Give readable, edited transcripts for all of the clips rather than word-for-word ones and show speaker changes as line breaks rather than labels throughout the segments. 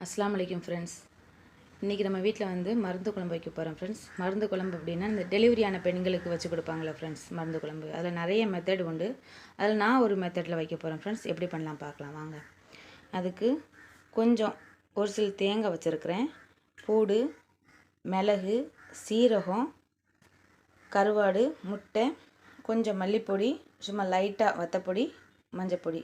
அஸ்ஸலாமு அலைக்கும் ஃப்ரெண்ட்ஸ். இன்றைக்கி நம்ம வீட்டில் வந்து மருந்து குழம்பு வைக்க போகிறோம் ஃப்ரெண்ட்ஸ். மருந்து குழம்பு அப்படின்னா இந்த டெலிவரியான பெண்களுக்கு வச்சு கொடுப்பாங்களே ஃப்ரெண்ட்ஸ் மருந்து குழம்பு. அதில் நிறைய மெத்தட் உண்டு. அதில் நான் ஒரு மெத்தடில் வைக்க போகிறேன் ஃப்ரெண்ட்ஸ். எப்படி பண்ணலாம் பார்க்கலாம் வாங்க. அதுக்கு கொஞ்சம் ஒரு சில தேங்காய் வச்சுருக்கிறேன், பூடு, மிளகு, சீரகம், கருவாடு, முட்டை, கொஞ்சம் மல்லிப்பொடி, சும்மா லைட்டாக வத்தப்பொடி, மஞ்சப்பொடி.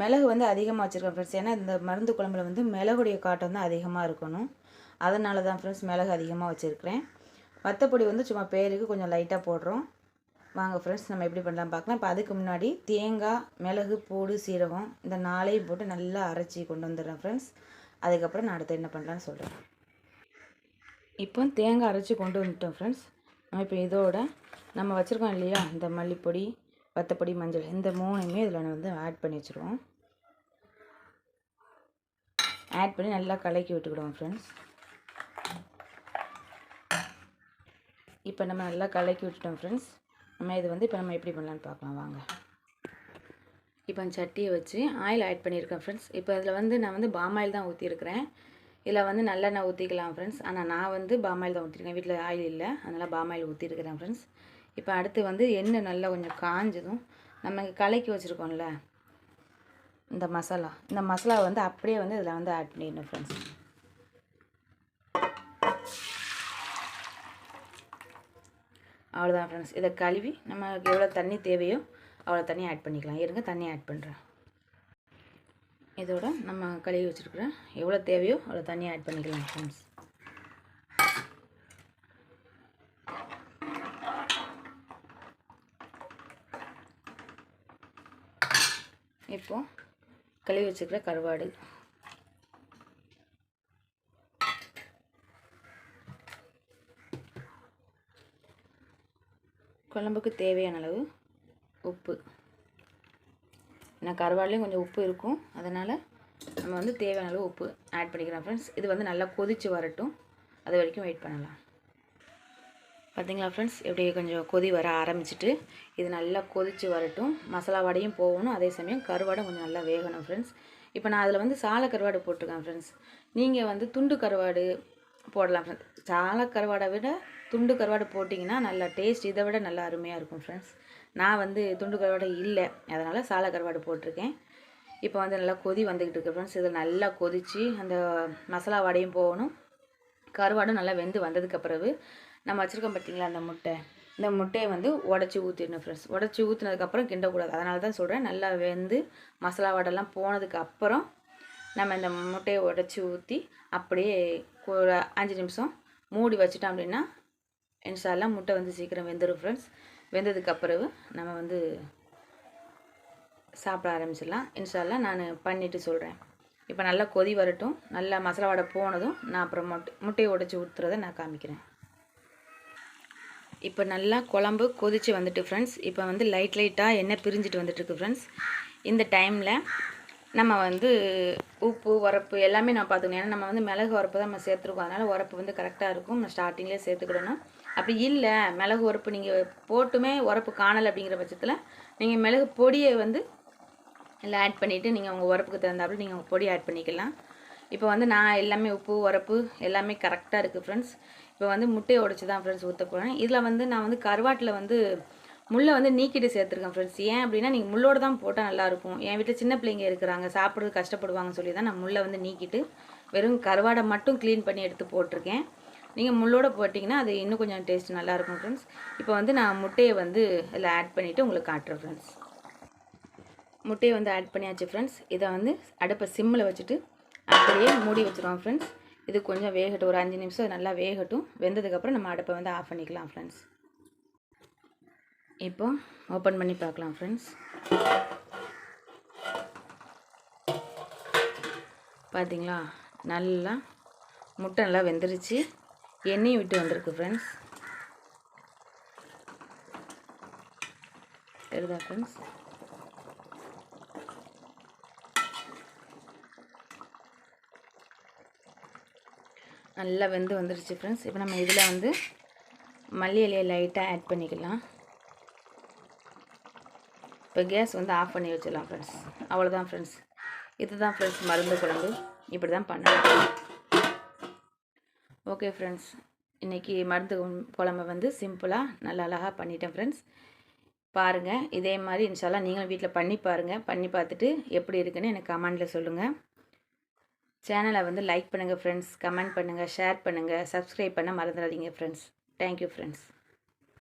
மிளகு வந்து அதிகமாக வச்சுருக்கேன் ஃப்ரெண்ட்ஸ். ஏன்னா இந்த மருந்து குழம்புல வந்து மிளகுடைய காட்டம் தான் அதிகமாக இருக்கணும். அதனால தான் ஃப்ரெண்ட்ஸ் மிளகு அதிகமாக வச்சுருக்கிறேன். வத்தப்பொடி வந்து சும்மா பேருக்கு கொஞ்சம் லைட்டாக போடுறோம். வாங்க ஃப்ரெண்ட்ஸ் நம்ம எப்படி பண்ணலாம் பார்க்கலாம். இப்போ அதுக்கு முன்னாடி தேங்காய், மிளகு, பூடு, சீரகம் இந்த நாளையும் போட்டு நல்லா அரைச்சி கொண்டு வந்துடுறேன் ஃப்ரெண்ட்ஸ். அதுக்கப்புறம் நான் அடுத்து என்ன பண்ணலான்னு சொல்கிறேன். இப்போ தேங்காய் அரைச்சி கொண்டு வந்துட்டோம் ஃப்ரெண்ட்ஸ். நம்ம இப்போ இதோட நம்ம வச்சுருக்கோம் இல்லையா இந்த மல்லிப்பொடி, வத்தப்பொடி, மஞ்சள் இந்த மூணுமே இதில் வந்து ஆட் பண்ணி வச்சுருவோம். ஆட் பண்ணி நல்லா கலக்கி விட்டுக்கிடுவோம் ஃப்ரெண்ட்ஸ். இப்போ நம்ம நல்லா கலக்கி விட்டுட்டோம் ஃப்ரெண்ட்ஸ். நம்ம இது வந்து இப்போ நம்ம எப்படி பண்ணலான்னு பார்க்கலாம் வாங்க. இப்போ அந்த சட்டியை வச்சு ஆயில் ஆட் பண்ணியிருக்கேன் ஃப்ரெண்ட்ஸ். இப்போ இதில் வந்து நான் வந்து பாமாயில் தான் ஊற்றிருக்கிறேன். இதில் வந்து நல்லெண்ணெய் ஊற்றிக்கலாம் ஃப்ரெண்ட்ஸ். ஆனால் நான் வந்து பாமாயில் தான் ஊற்றிருக்கேன். வீட்டில் ஆயில் இல்லை, அதனால் பாமாயில் ஊற்றிருக்கிறேன் ஃப்ரெண்ட்ஸ். இப்போ அடுத்து வந்து எண்ணெய் நல்லா கொஞ்சம் காஞ்சதும் நம்ம கலக்கி வச்சுருக்கோம்ல இந்த மசாலா வந்து அப்படியே வந்து இதில் வந்து ஆட் பண்ணிடணும் ஃப்ரெண்ட்ஸ். அவ்வளோதான் ஃப்ரெண்ட்ஸ். இதை கழுவி நமக்கு எவ்வளோ தண்ணி தேவையோ அவ்வளோ தண்ணி ஆட் பண்ணிக்கலாம். இருங்க தண்ணி ஆட் பண்ணுறேன். இதோட நம்ம கழுவி வச்சுருக்குறேன் எவ்வளோ தேவையோ அவ்வளோ தண்ணி ஆட் பண்ணிக்கலாம் ஃப்ரெண்ட்ஸ். இப்போது கழுவி வச்சுக்கிற கருவாடு, குழம்புக்கு தேவையான அளவு உப்பு. ஏன்னா கருவாடுலேயும் கொஞ்சம் உப்பு இருக்கும், அதனால் நம்ம வந்து தேவையான அளவு உப்பு ஆட் பண்ணிக்கிறோம் ஃப்ரெண்ட்ஸ். இது வந்து நல்லா கொதித்து வரட்டும், அது வரைக்கும் வெயிட் பண்ணலாம். பார்த்தீங்களா ஃப்ரெண்ட்ஸ், எப்படி கொஞ்சம் கொதி வர ஆரம்பிச்சிட்டு இது நல்லா கொதித்து வரட்டும். மசாலா வடையும் போகணும், அதே சமயம் கருவாடும் கொஞ்சம் நல்லா வேகணும் ஃப்ரெண்ட்ஸ். இப்போ நான் அதில் வந்து சாலை கருவாடு போட்டிருக்கேன் ஃப்ரெண்ட்ஸ். நீங்கள் வந்து துண்டு கருவாடு போடலாம் ஃப்ரெண்ட்ஸ். சாலை கருவாடை விட துண்டு கருவாடு போட்டிங்கன்னா நல்லா டேஸ்ட் இதை விட நல்லா அருமையாக இருக்கும் ஃப்ரெண்ட்ஸ். நான் வந்து துண்டு கருவாடு இல்லை, அதனால் சாலை கருவாடு போட்டிருக்கேன். இப்போ வந்து நல்லா கொதி வந்துக்கிட்டு இருக்கு ஃப்ரெண்ட்ஸ். இதில் நல்லா கொதித்து அந்த மசாலா வடையும் போகணும், கருவாடும் நல்லா வெந்து வந்ததுக்கு பிறகு நம்ம வச்சுருக்கோம் பார்த்திங்களா அந்த முட்டை, இந்த முட்டையை வந்து உடச்சி ஊற்றிடணும் ஃப்ரெண்ட்ஸ். உடச்சி ஊற்றினதுக்கப்புறம் கிண்டக்கூடாது, அதனால தான் சொல்கிறேன். நல்லா வெந்து மசாலா வடைலாம் போனதுக்கு அப்புறம் நம்ம இந்த முட்டையை உடச்சி ஊற்றி அப்படியே ஒரு 5 நிமிஷம் மூடி வச்சிட்டோம் அப்படின்னா இன்ஷால்லாம் முட்டை வந்து சீக்கிரம் வெந்துடும் ஃப்ரெண்ட்ஸ். வெந்ததுக்கப்புறம் நம்ம வந்து சாப்பிட ஆரம்பிச்சிடலாம் இன்ஷால்லாம். நான் பண்ணிவிட்டு சொல்கிறேன். இப்போ நல்லா கொதி வரட்டும், நல்லா மசாலா வடை போனதும் நான் அப்புறம் முட்டையை உடச்சி ஊற்றுறதை நான் காமிக்கிறேன். இப்போ நல்லா குழம்பு கொதித்து வந்துட்டு ஃப்ரெண்ட்ஸ். இப்போ வந்து லைட்டாக எண்ணெய் பிரிஞ்சிட்டு வந்துட்டுருக்கு ஃப்ரெண்ட்ஸ். இந்த டைமில் நம்ம வந்து உப்பு, உரப்பு எல்லாமே நான் பார்த்துக்கணும். ஏன்னா நம்ம வந்து மிளகு உரப்பு தான் நம்ம சேர்த்துருக்கோம், அதனால் உரப்பு வந்து கரெக்டாக இருக்கும். நம்ம ஸ்டார்டிங்லேயே சேர்த்துக்கிடணும். அப்படி இல்லை மிளகு உரப்பு நீங்கள் போட்டுமே உரப்பு காணலை அப்படிங்கிற பட்சத்தில் நீங்கள் மிளகு பொடியை வந்து எல்லாம் ஆட் பண்ணிவிட்டு நீங்கள் உங்கள் உரப்புக்கு தகுந்தாப்புல நீங்கள் உங்கள் பொடி ஆட் பண்ணிக்கலாம். இப்போ வந்து நான் எல்லாமே உப்பு, உரப்பு எல்லாமே கரெக்டாக இருக்குது ஃப்ரெண்ட்ஸ். இப்போ வந்து முட்டையை உடச்சி தான் ஃப்ரெண்ட்ஸ் ஊற்ற போகிறேன். இதில் வந்து நான் வந்து கருவாட்டில் வந்து முள்ளை வந்து நீக்கிட்டு சேர்த்துருக்கேன் ஃப்ரெண்ட்ஸ். ஏன் அப்படின்னா நீங்கள் முள்ளோடு தான் போட்டால் நல்லாயிருக்கும். என் வீட்டில் சின்ன பிள்ளைங்க இருக்கிறாங்க, சாப்பிட்றது கஷ்டப்படுவாங்கன்னு சொல்லி தான் நான் முள்ளை வந்து நீக்கிட்டு வெறும் கருவாடை மட்டும் க்ளீன் பண்ணி எடுத்து போட்டிருக்கேன். நீங்கள் முள்ளோடு போட்டிங்கன்னா அது இன்னும் கொஞ்சம் டேஸ்ட் நல்லாயிருக்கும் ஃப்ரெண்ட்ஸ். இப்போ வந்து நான் முட்டையை வந்து இதில் ஆட் பண்ணிவிட்டு உங்களுக்கு காட்டுறேன் ஃப்ரெண்ட்ஸ். முட்டையை வந்து ஆட் பண்ணியாச்சு ஃப்ரெண்ட்ஸ். இதை வந்து அடுப்பை சிம்மில் வச்சுட்டு அப்படியே மூடி வச்சுருவோம் ஃப்ரெண்ட்ஸ். இது கொஞ்சம் வேகட்டும், ஒரு 5 நிமிஷம் நல்லா வேகட்டும். வெந்ததுக்கப்புறம் நம்ம அடுப்பை வந்து ஆஃப் பண்ணிக்கலாம் ஃப்ரெண்ட்ஸ். இப்போ ஓப்பன் பண்ணி பார்க்கலாம் ஃப்ரெண்ட்ஸ். பார்த்தீங்களா, நல்லா முட்டை நல்லா வெந்துருச்சு, எண்ணெயும் விட்டு வந்திருக்கு ஃப்ரெண்ட்ஸ். தெரியுதா ஃப்ரெண்ட்ஸ்? நல்லா வெந்து வந்துருச்சு ஃப்ரெண்ட்ஸ். இப்போ நம்ம இதில் வந்து மல்லி இலையை லைட்டாக ஆட் பண்ணிக்கலாம். இப்போ கேஸ் வந்து ஆஃப் பண்ணி வச்சிடலாம் ஃப்ரெண்ட்ஸ். அவ்வளோதான் ஃப்ரெண்ட்ஸ். இதுதான் ஃப்ரெண்ட்ஸ் மருந்து குழம்பு. இப்படி தான் பண்ணணும். ஓகே ஃப்ரெண்ட்ஸ், இன்றைக்கி மருந்து குழம்பு வந்து சிம்பிளாக நல்லா அழகாக பண்ணிட்டேன் ஃப்ரெண்ட்ஸ். பாருங்கள், இதே மாதிரி இன்ஷால்லா நீங்களும் வீட்டில் பண்ணி பாருங்கள். பண்ணி பார்த்துட்டு எப்படி இருக்குன்னு எனக்கு கமெண்டில் சொல்லுங்கள். சேனலை வந்து லைக் பண்ணுங்கள் ஃப்ரெண்ட்ஸ், கமெண்ட் பண்ணுங்கள், ஷேர் பண்ணுங்கள், சப்ஸ்கிரைப் பண்ண மறந்துடாதீங்க ஃப்ரெண்ட்ஸ். Thank you friends.